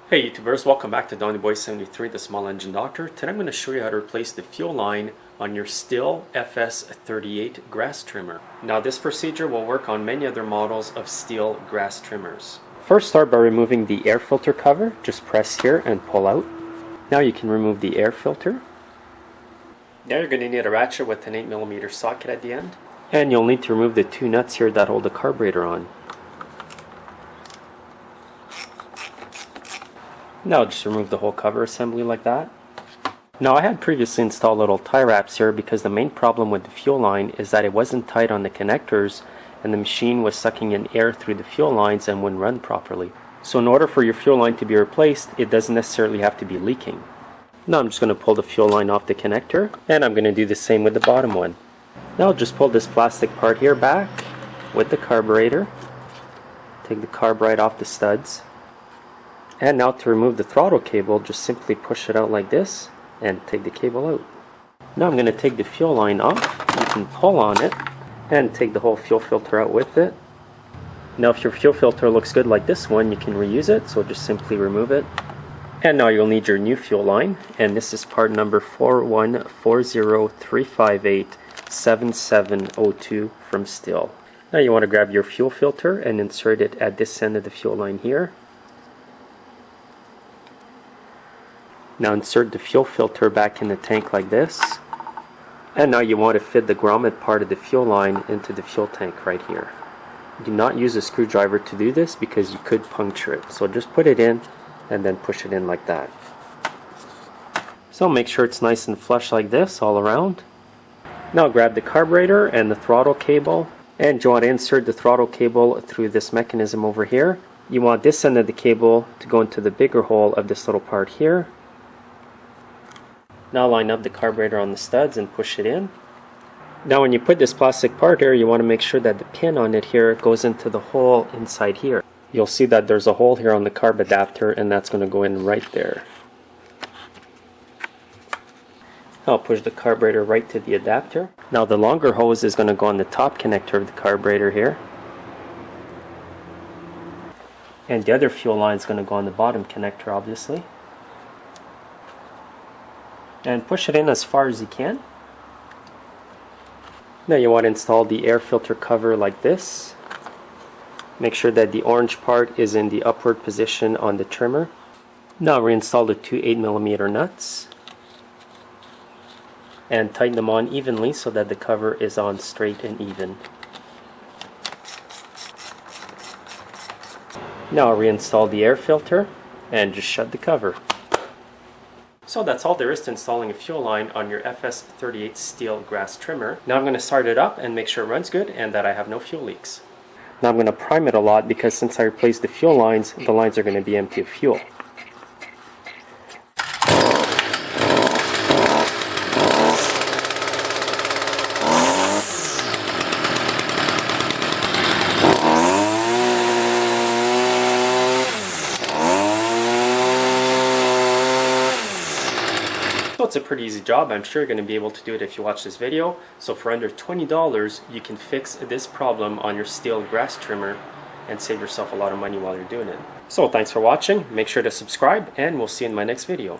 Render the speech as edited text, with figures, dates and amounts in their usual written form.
Hey YouTubers, welcome back to DonnyBoy73, the Small Engine Doctor. Today I'm going to show you how to replace the fuel line on your Stihl FS38 grass trimmer. Now this procedure will work on many other models of Stihl grass trimmers. First, start by removing the air filter cover. Just press here and pull out. Now you can remove the air filter. Now you're going to need a ratchet with an 8mm socket at the end. And you'll need to remove the two nuts here that hold the carburetor on. Now just remove the whole cover assembly like that. Now I had previously installed little tie wraps here because the main problem with the fuel line is that it wasn't tight on the connectors and the machine was sucking in air through the fuel lines and wouldn't run properly. So in order for your fuel line to be replaced, it doesn't necessarily have to be leaking. Now I'm just going to pull the fuel line off the connector, and I'm going to do the same with the bottom one. Now just pull this plastic part here back with the carburetor. Take the carb right off the studs. And now to remove the throttle cable, just simply push it out like this and take the cable out. Now I'm going to take the fuel line off. You can pull on it and take the whole fuel filter out with it. Now if your fuel filter looks good like this one, you can reuse it, so just simply remove it. And now you'll need your new fuel line, and this is part number 41403587702 from Stihl. Now you want to grab your fuel filter and insert it at this end of the fuel line here. Now insert the fuel filter back in the tank like this. And now you want to fit the grommet part of the fuel line into the fuel tank right here. Do not use a screwdriver to do this because you could puncture it. So just put it in and then push it in like that. So make sure it's nice and flush like this all around. Now grab the carburetor and the throttle cable, and you want to insert the throttle cable through this mechanism over here. You want this end of the cable to go into the bigger hole of this little part here. Now line up the carburetor on the studs and push it in. Now when you put this plastic part here, you want to make sure that the pin on it here goes into the hole inside here. You'll see that there's a hole here on the carb adapter, and that's going to go in right there. I'll push the carburetor right to the adapter. Now the longer hose is going to go on the top connector of the carburetor here. And the other fuel line is going to go on the bottom connector, obviously. And push it in as far as you can. Now you want to install the air filter cover like this. Make sure that the orange part is in the upward position on the trimmer. Now reinstall the two 8mm nuts and tighten them on evenly so that the cover is on straight and even. Now reinstall the air filter and just shut the cover. So that's all there is to installing a fuel line on your FS38 Stihl grass trimmer. Now I'm going to start it up and make sure it runs good and that I have no fuel leaks. Now I'm going to prime it a lot because since I replaced the fuel lines, the lines are going to be empty of fuel. So it's a pretty easy job. I'm sure you're going to be able to do it if you watch this video. So for under $20, you can fix this problem on your Stihl grass trimmer and save yourself a lot of money while you're doing it. So thanks for watching. Make sure to subscribe, and we'll see you in my next video.